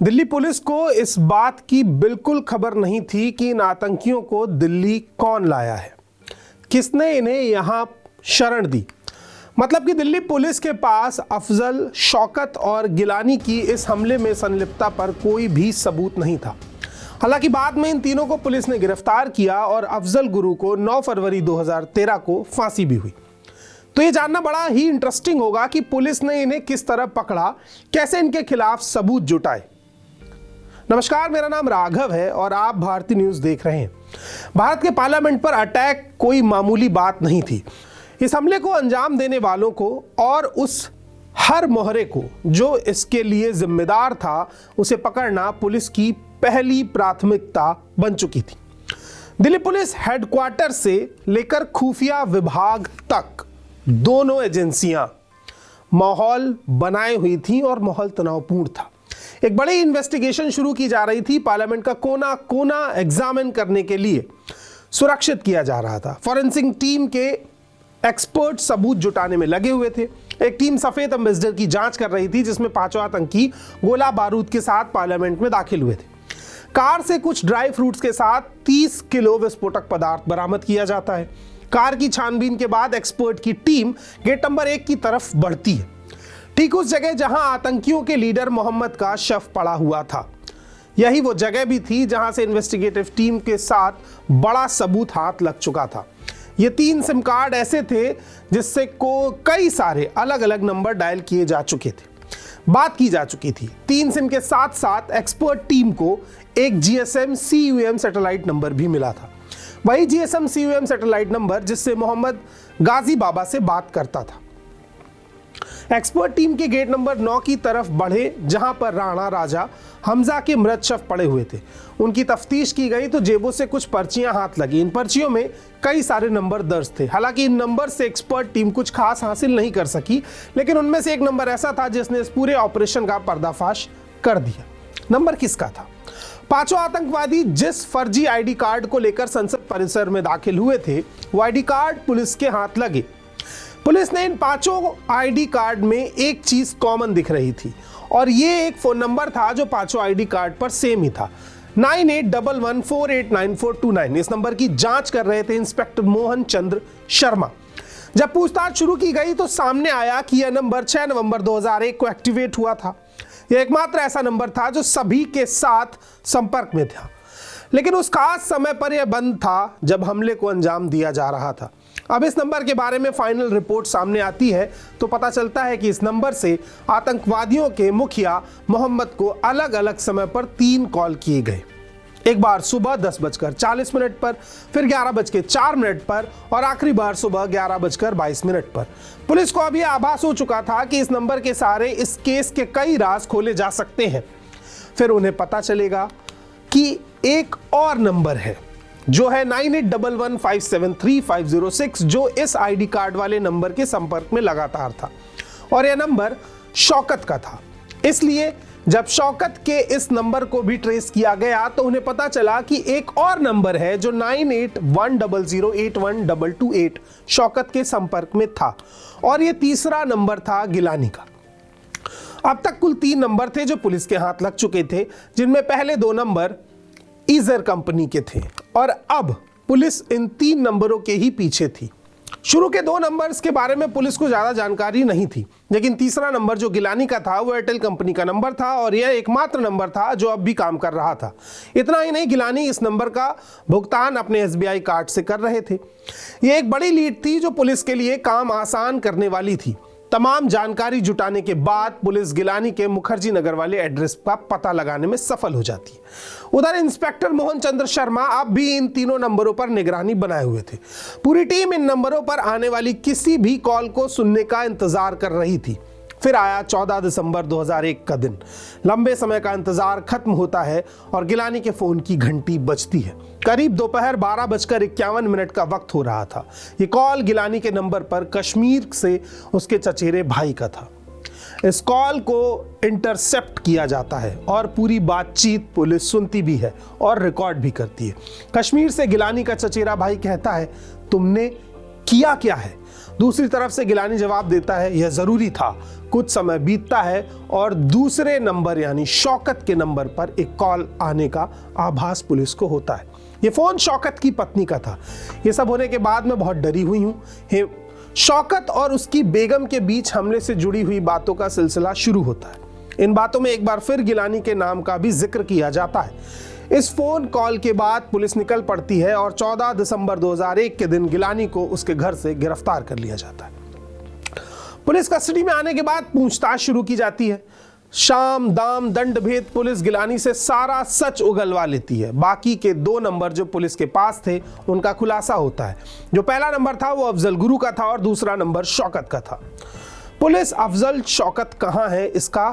Delhi police को इस बात की बिल्कुल खबर नहीं थी कि इन आतंकियों को दिल्ली कौन लाया है, किसने इन्हें यहां शरण दी। मतलब कि दिल्ली पुलिस के पास अफजल, शौकत और गिलानी की इस हमले में संलिप्तता पर कोई भी सबूत नहीं था। हालांकि बाद में इन तीनों को पुलिस ने गिरफ्तार किया और अफजल गुरु को 9 फरवरी 2013 को फांसी भी हुई। तो ये जानना बड़ा ही इंटरेस्टिंग होगा कि पुलिस ने इन्हें किस तरह पकड़ा, कैसे इनके खिलाफ सबूत जुटाए। नमस्कार, मेरा नाम राघव है और आप भारतीय न्यूज देख रहे हैं। भारत के पार्लियामेंट पर अटैक कोई मामूली बात नहीं थी। इस हमले को अंजाम देने वालों को और उस हर मोहरे को जो इसके लिए जिम्मेदार था, उसे पकड़ना पुलिस की पहली प्राथमिकता बन चुकी थी। दिल्ली पुलिस हेडक्वार्टर से लेकर खुफिया विभाग तक दोनों एजेंसियां माहौल बनाए हुई थी और माहौल तनावपूर्ण था। एक बड़ी इन्वेस्टिगेशन शुरू की जा रही थी। पार्लियामेंट का कोना कोना एग्जामिन करने के लिए सुरक्षित किया जा रहा था। फॉरेंसिक टीम के एक्सपर्ट सबूत जुटाने में लगे हुए थे। एक टीम सफेद एम्बेसडर की जांच कर रही थी, जिसमें 5 आतंकी गोला बारूद के साथ पार्लियामेंट में दाखिल हुए थे। कार से कुछ ड्राई फ्रूट्स के साथ 30 किलो विस्फोटक पदार्थ बरामद किया जाता है। कार की छानबीन के बाद एक्सपर्ट की टीम गेट नंबर 1 की तरफ बढ़ती है, ठीक उस जगह जहां आतंकियों के लीडर मोहम्मद का शव पड़ा हुआ था। यही वो जगह भी थी जहां से इन्वेस्टिगेटिव टीम के साथ बड़ा सबूत हाथ लग चुका था। ये 3 सिम कार्ड ऐसे थे जिससे कई सारे अलग अलग नंबर डायल किए जा चुके थे, बात की जा चुकी थी। 3 सिम के साथ साथ एक्सपर्ट टीम को एक GSM CUM सैटेलाइट नंबर भी मिला था। वही GSM CUM सैटेलाइट नंबर जिससे मोहम्मद गाजी बाबा से बात करता था। एक्सपर्ट टीम के गेट नंबर 9 की तरफ बढ़े, जहां पर राणा राजा हमजा के मृत शव पड़े हुए थे। उनकी तफ्तीश की गई तो जेबों से कुछ पर्चियां हाथ लगी। इन पर्चियों में कई सारे नंबर दर्ज थे। हालांकि इन नंबर से एक्सपर्ट टीम कुछ खास हासिल नहीं कर सकी, लेकिन उनमें से एक नंबर ऐसा था जिसने इस पूरे ऑपरेशन का पर्दाफाश कर दिया। नंबर किसका था? 5 आतंकवादी जिस फर्जी ID कार्ड को लेकर संसद परिसर में दाखिल हुए थे, वो ID कार्ड पुलिस के हाथ लगे। पुलिस ने इन 5 ID कार्ड में एक चीज कॉमन दिख रही थी और ये एक फोन नंबर था जो 5 ID कार्ड पर सेम ही था, 9811489429। इस नंबर की जांच कर रहे थे इंस्पेक्टर मोहन चंद्र शर्मा। जब पूछताछ शुरू की गई तो सामने आया कि यह नंबर 6 नवंबर 2001 को एक्टिवेट हुआ था। यह एकमात्र ऐसा नंबर था जो सभी के साथ संपर्क में था, लेकिन उस खास समय पर यह बंद था जब हमले को अंजाम दिया जा रहा था। अब इस नंबर के बारे में फाइनल रिपोर्ट सामने आती है तो पता चलता है कि इस नंबर से आतंकवादियों के मुखिया मोहम्मद को अलग अलग समय पर 3 कॉल किए गए। एक बार सुबह 10:40 पर, फिर 11:04 पर और आखिरी बार सुबह 11:22 पर। पुलिस को अभी आभास हो चुका था कि इस नंबर के सहारे इस केस के कई राज खोले जा सकते हैं। फिर उन्हें पता चलेगा कि एक और नंबर है जो है 9811573506, जो इस ID कार्ड वाले नंबर के संपर्क में लगातार था और यह नंबर शौकत का था। इसलिए जब शौकत के इस नंबर को भी ट्रेस किया गया तो उन्हें पता चला कि एक और नंबर है जो 9810081228 शौकत के संपर्क में था और यह तीसरा नंबर था गिलानी का। अब तक कुल 3 नंबर थे जो पुलिस के हाथ लग चुके थे, जिनमें पहले 2 नंबर ईजर कंपनी के थे और अब पुलिस इन 3 नंबरों के ही पीछे थी। शुरू के 2 नंबर्स के बारे में पुलिस को ज्यादा जानकारी नहीं थी, लेकिन तीसरा नंबर जो गिलानी का था वो एयरटेल कंपनी का नंबर था और यह एकमात्र नंबर था जो अब भी काम कर रहा था। इतना ही नहीं, गिलानी इस नंबर का भुगतान अपने SBI कार्ड से कर रहे थे। यह एक बड़ी लीड थी जो पुलिस के लिए काम आसान करने वाली थी। तमाम जानकारी जुटाने के बाद पुलिस गिलानी के मुखर्जी नगर वाले एड्रेस का पता लगाने में सफल हो जाती है। उधर इंस्पेक्टर मोहन चंद्र शर्मा अब भी इन तीनों नंबरों पर निगरानी बनाए हुए थे। पूरी टीम इन नंबरों पर आने वाली किसी भी कॉल को सुनने का इंतजार कर रही थी। फिर आया 14 दिसंबर 2001 का दिन। लंबे समय का इंतजार खत्म होता है और गिलानी के फोन की घंटी बजती है। करीब दोपहर 12:51 का वक्त हो रहा था। ये कॉल गिलानी के नंबर पर कश्मीर से उसके चचेरे भाई का था। इस कॉल को इंटरसेप्ट किया जाता है और पूरी बातचीत पुलिस सुनती भी है और रिकॉर्ड भी करती है। कश्मीर से गिलानी का चचेरा भाई कहता है, तुमने किया क्या है? दूसरी तरफ से गिलानी जवाब देता है, यह जरूरी था। कुछ समय बीतता है और दूसरे नंबर यानी शौकत के नंबर पर एक कॉल आने का आभास पुलिस को होता है। ये फोन शौकत की पत्नी का था। ये सब होने के बाद मैं बहुत डरी हुई हूँ। शौकत और उसकी बेगम के बीच हमले से जुड़ी हुई बातों का सिलसिला शुरू होता है। इन बातों में एक बार फिर गिलानी के नाम का भी जिक्र किया जाता है। इस फोन कॉल के बाद पुलिस निकल पड़ती है और 14 दिसंबर 2001 के दिन गिलानी को उसके घर से गिरफ्तार कर लिया जाता है। पुलिस कस्टडी में आने के बाद पूछताछ शुरू की जाती है। शाम दाम दंड भेद पुलिस गिलानी से सारा सच उगलवा लेती है। बाकी के 2 नंबर जो पुलिस के पास थे उनका खुलासा होता है। जो पहला नंबर था वो अफजल गुरु का था और दूसरा नंबर शौकत का था। पुलिस अफजल शौकत कहाँ है इसका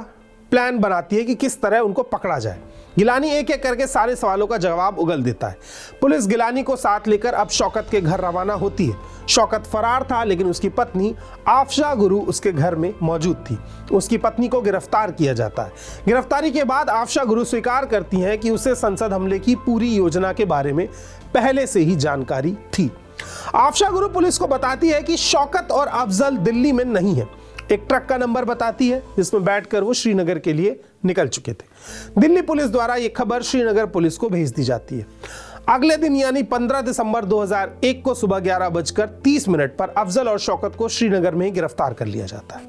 प्लान बनाती है कि किस तरह उनको पकड़ा जाए। गिलानी एक एक करके सारे सवालों का जवाब उगल देता है। पुलिस गिलानी को साथ लेकर अब शौकत के घर रवाना होती है। शौकत फरार था लेकिन उसकी पत्नी आफशा गुरु उसके घर में मौजूद थी। उसकी पत्नी को गिरफ्तार किया जाता है। गिरफ्तारी के बाद आफशा गुरु स्वीकार करती हैं कि उसे संसद हमले की पूरी योजना के बारे में पहले से ही जानकारी थी। आफशा गुरु पुलिस को बताती है कि शौकत और अफजल दिल्ली में नहीं है। एक ट्रक का नंबर बताती है जिसमें बैठकर वो श्रीनगर के लिए निकल चुके थे। दिल्ली पुलिस द्वारा यह खबर श्रीनगर पुलिस को भेज दी जाती है। अगले दिन यानी 15 दिसंबर 2001 को सुबह 11:30 पर अफजल और शौकत को श्रीनगर में ही गिरफ्तार कर लिया जाता है।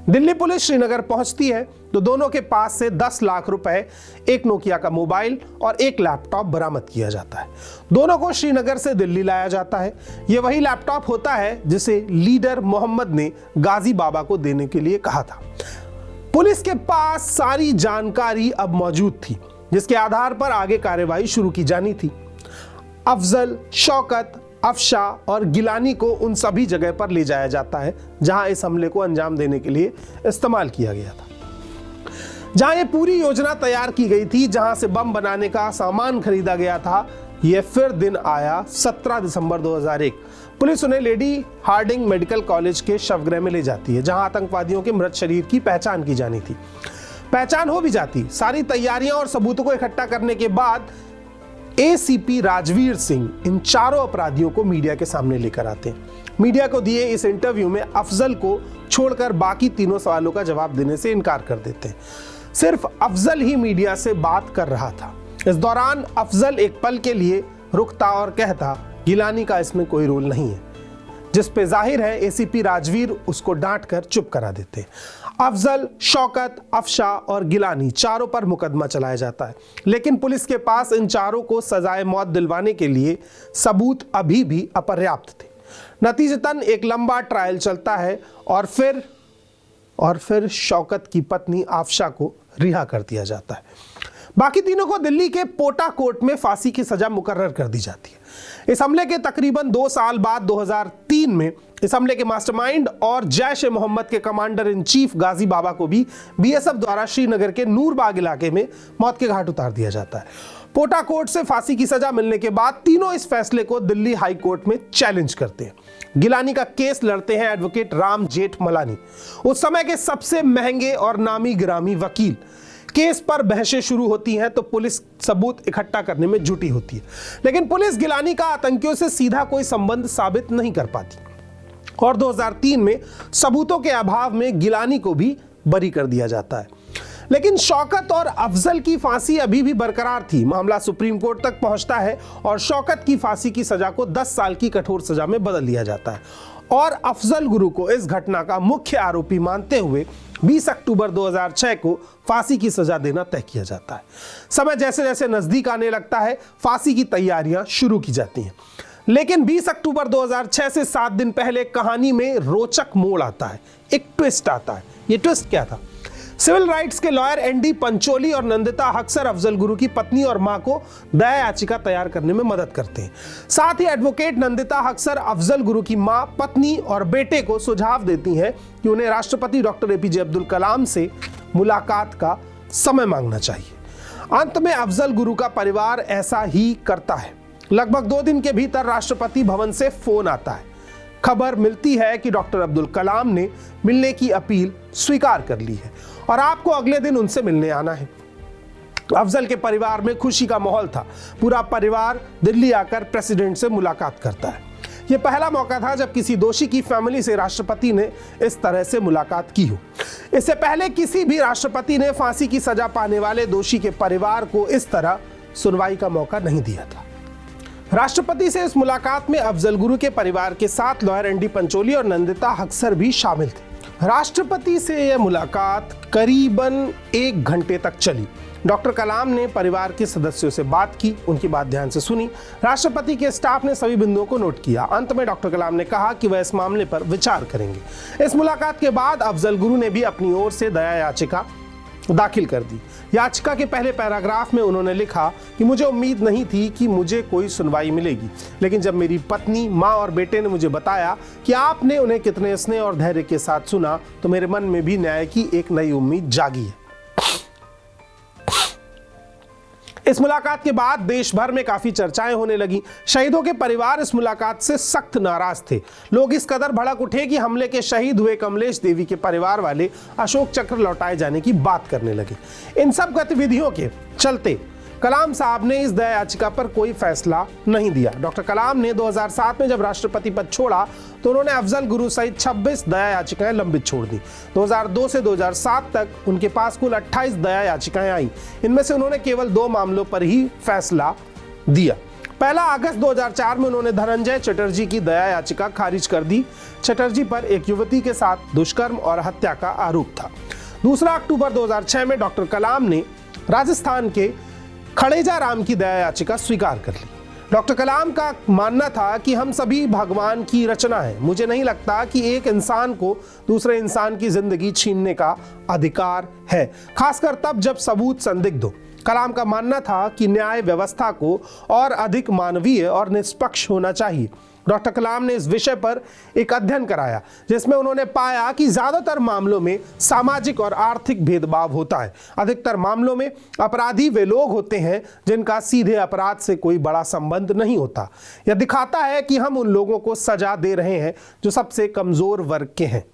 दिल्ली पुलिस श्रीनगर पहुंचती है तो दोनों के पास से 10 लाख रुपए, एक नोकिया का मोबाइल और एक लैपटॉप बरामद किया जाता है। दोनों को श्रीनगर से दिल्ली लाया जाता है। यह वही लैपटॉप होता है जिसे लीडर मोहम्मद ने गाजी बाबा को देने के लिए कहा था। पुलिस के पास सारी जानकारी अब मौजूद थी जिसके आधार पर आगे कार्यवाही शुरू की जानी थी। अफजल, शौकत, अफशा और गिलानी को उन सभी जगह पर ले जाया जाता है जहां इस हमले को अंजाम देने के लिए इस्तेमाल किया गया था। जहां ये पूरी योजना तैयार की गई थी, जहां से बम बनाने का सामान खरीदा गया था, यह फिर दिन आया 17 दिसंबर 2001। पुलिस उन्हें लेडी हार्डिंग मेडिकल कॉलेज के शवगृह में ले जाती है जहां आतंकवादियों के मृत शरीर की पहचान की जानी थी। पहचान हो भी जाती। सारी तैयारियां और सबूतों को इकट्ठा करने के बाद एसीपी राजवीर सिंह इन चारों अपराधियों को मीडिया के सामने लेकर आते हैं। मीडिया को दिए इस इंटरव्यू में अफजल को छोड़कर बाकी तीनों सवालों का जवाब देने से इनकार कर देते हैं। सिर्फ अफजल ही मीडिया से बात कर रहा था। इस दौरान अफजल एक पल के लिए रुकता और कहता, गिलानी का इसमें कोई रोल नहीं है, जिस पे जाहिर है एसीपी राजवीर उसको डांट कर चुप करा देते। अफजल, शौकत, अफशा और गिलानी चारों पर मुकदमा चलाया जाता है, लेकिन पुलिस के पास इन चारों को सजाए मौत दिलवाने के लिए सबूत अभी भी अपर्याप्त थे। नतीजतन एक लंबा ट्रायल चलता है और फिर शौकत की पत्नी आफशा को रिहा कर दिया जाता है। बाकी तीनों को दिल्ली के पोटा कोर्ट में फांसी की सजा मुकर्रर कर दी जाती है। इस हमले के तकरीबन 2 साल बाद 2003 में इस हमले के मास्टरमाइंड और जैश-ए-मोहम्मद के कमांडर इन चीफ गाजी बाबा को भी बीएसएफ द्वारा श्रीनगर के नूरबाग इलाके में मौत के घाट उतार दिया जाता है। पोटा कोर्ट से फांसी की सजा मिलने के बाद तीनों इस फैसले को दिल्ली हाई कोर्ट में चैलेंज करते हैं। गिलानी का केस लड़ते हैं एडवोकेट राम जेठमलानी, उस समय के सबसे महंगे और नामी गिरामी वकील। केस पर बहसें शुरू होती हैं तो पुलिस सबूत इकट्ठा करने में जुटी होती है, लेकिन पुलिस गिलानी का आतंकियों से सीधा कोई संबंध साबित नहीं कर पाती और 2003 में सबूतों के अभाव में गिलानी को भी बरी कर दिया जाता है। लेकिन शौकत और अफजल की फांसी अभी भी बरकरार थी। मामला सुप्रीम कोर्ट तक पहुंचता है और शौकत की फांसी की सजा को 10 साल की कठोर सजा में बदल दिया जाता है और अफजल गुरु को इस घटना का मुख्य आरोपी मानते हुए 20 अक्टूबर 2006 को फांसी की सजा देना तय किया जाता है। समय जैसे जैसे नजदीक आने लगता है, फांसी की तैयारियां शुरू की जाती हैं, लेकिन 20 अक्टूबर 2006 से 7 दिन पहले कहानी में रोचक मोड़ आता है, एक ट्विस्ट आता है। ये ट्विस्ट क्या था? सिविल राइट्स के लॉयर एनडी पंचोली और नंदिता हक्सर अफजल गुरु की पत्नी और मां को दया याचिका तैयार करने में मदद करते हैं। साथ ही एडवोकेट नंदिता हक्सर अफजल गुरु की मां, पत्नी और बेटे को सुझाव देती हैं कि उन्हें राष्ट्रपति डॉक्टर एपीजे अब्दुल कलाम से मुलाकात का समय मांगना चाहिए। अंत में अफजल गुरु का परिवार ऐसा ही करता है। लगभग 2 दिन के भीतर राष्ट्रपति भवन से फोन आता है। खबर मिलती है कि डॉक्टर अब्दुल कलाम ने मिलने की अपील स्वीकार कर ली है और आपको अगले दिन उनसे मिलने आना है। अफजल के परिवार में खुशी का माहौल था। पूरा परिवार दिल्ली आकर प्रेसिडेंट से मुलाकात करता है। यह पहला मौका था जब किसी दोषी की फैमिली से राष्ट्रपति ने इस तरह से मुलाकात की हो। इससे पहले किसी भी राष्ट्रपति ने फांसी की सजा पाने वाले दोषी के परिवार को इस तरह सुनवाई का मौका नहीं दिया था। राष्ट्रपति से इस मुलाकात में अफजल गुरु के परिवार के साथ लॉयर एन डी पंचोली और नंदिता हक्सर भी शामिल थे। राष्ट्रपति से यह मुलाकात करीबन 1 घंटे तक चली। डॉक्टर कलाम ने परिवार के सदस्यों से बात की, उनकी बात ध्यान से सुनी। राष्ट्रपति के स्टाफ ने सभी बिंदुओं को नोट किया। अंत में डॉक्टर कलाम ने कहा कि वह इस मामले पर विचार करेंगे। इस मुलाकात के बाद अफजल गुरु ने भी अपनी ओर से दया याचिका दाखिल कर दी। याचिका के पहले पैराग्राफ में उन्होंने लिखा कि मुझे उम्मीद नहीं थी कि मुझे कोई सुनवाई मिलेगी, लेकिन जब मेरी पत्नी, माँ और बेटे ने मुझे बताया कि आपने उन्हें कितने स्नेह और धैर्य के साथ सुना, तो मेरे मन में भी न्याय की एक नई उम्मीद जागी है। इस मुलाकात के बाद देश भर में काफी चर्चाएं होने लगी। शहीदों के परिवार इस मुलाकात से सख्त नाराज थे। लोग इस कदर भड़क उठे कि हमले के शहीद हुए कमलेश देवी के परिवार वाले अशोक चक्र लौटाए जाने की बात करने लगे। इन सब गतिविधियों के चलते कलाम साहब ने इस दया याचिका पर कोई फैसला नहीं दिया। डॉक्टर कलाम ने 2007 में जब राष्ट्रपति पद छोड़ा तो उन्होंने अफजल गुरु सहित 26 दया याचिकाएं लंबित छोड़ दी। 2002 से 2007 तक उनके पास कुल 28 दया याचिकाएं आई। इनमें से उन्होंने केवल 2 मामलों पर ही फैसला दिया। पहला अगस्त 2004 में उन्होंने धनंजय चटर्जी की दया याचिका खारिज कर दी। चटर्जी पर एक युवती के साथ दुष्कर्म और हत्या का आरोप था। दूसरा अक्टूबर 2006 में डॉक्टर कलाम ने राजस्थान के खड़ेजा राम की दया याचिका स्वीकार कर ली। डॉक्टर कलाम का मानना था कि हम सभी भगवान की रचना है। मुझे नहीं लगता कि एक इंसान को दूसरे इंसान की जिंदगी छीनने का अधिकार है, खासकर तब जब सबूत संदिग्ध हो। कलाम का मानना था कि न्याय व्यवस्था को और अधिक मानवीय और निष्पक्ष होना चाहिए। डॉक्टर कलाम ने इस विषय पर एक अध्ययन कराया, जिसमें उन्होंने पाया कि ज्यादातर मामलों में सामाजिक और आर्थिक भेदभाव होता है। अधिकतर मामलों में अपराधी वे लोग होते हैं जिनका सीधे अपराध से कोई बड़ा संबंध नहीं होता। यह दिखाता है कि हम उन लोगों को सजा दे रहे हैं जो सबसे कमजोर वर्ग के हैं।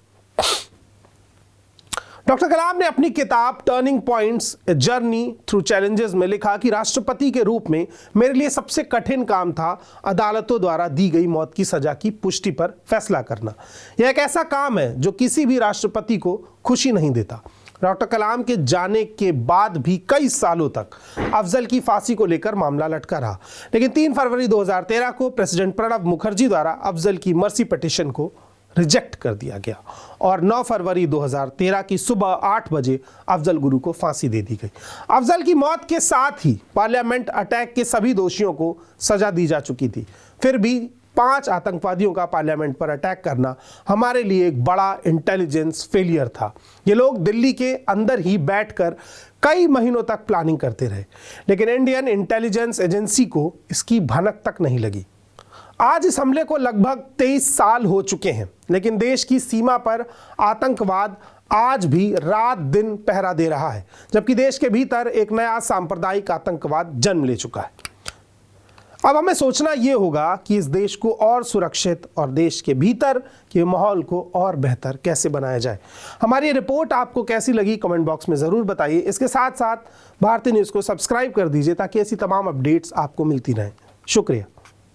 डॉक्टर कलाम ने अपनी किताब turning points a journey through challenges में लिखा कि राष्ट्रपति के रूप में मेरे लिए सबसे कठिन काम था अदालतों द्वारा दी गई मौत की सजा की पुष्टि पर फैसला करना। यह एक ऐसा काम है जो किसी भी राष्ट्रपति को खुशी नहीं देता। डॉक्टर कलाम के जाने के बाद भी कई सालों तक अफजल की फांसी को लेकर मामला लटका रहा, लेकिन 3 फरवरी 2013 को प्रेसिडेंट प्रणब मुखर्जी द्वारा अफजल की मर्सी पिटीशन को रिजेक्ट कर दिया गया और 9 फरवरी 2013 की सुबह 8 बजे अफजल गुरु को फांसी दे दी गई। अफजल की मौत के साथ ही पार्लियामेंट अटैक के सभी दोषियों को सजा दी जा चुकी थी। फिर भी 5 आतंकवादियों का पार्लियामेंट पर अटैक करना हमारे लिए एक बड़ा इंटेलिजेंस फेलियर था। ये लोग दिल्ली के अंदर ही बैठकर कई महीनों तक प्लानिंग करते रहे, लेकिन इंडियन इंटेलिजेंस एजेंसी को इसकी भनक तक नहीं लगी। आज इस हमले को लगभग 23 साल हो चुके हैं, लेकिन देश की सीमा पर आतंकवाद आज भी रात दिन पहरा दे रहा है, जबकि देश के भीतर एक नया सांप्रदायिक आतंकवाद जन्म ले चुका है। अब हमें सोचना यह होगा कि इस देश को और सुरक्षित और देश के भीतर के माहौल को और बेहतर कैसे बनाया जाए। हमारी रिपोर्ट आपको कैसी लगी कमेंट बॉक्स में ज़रूर बताइए। इसके साथ साथ भारतीय न्यूज़ को सब्सक्राइब कर दीजिए ताकि ऐसी तमाम अपडेट्स आपको मिलती रहें। शुक्रिया।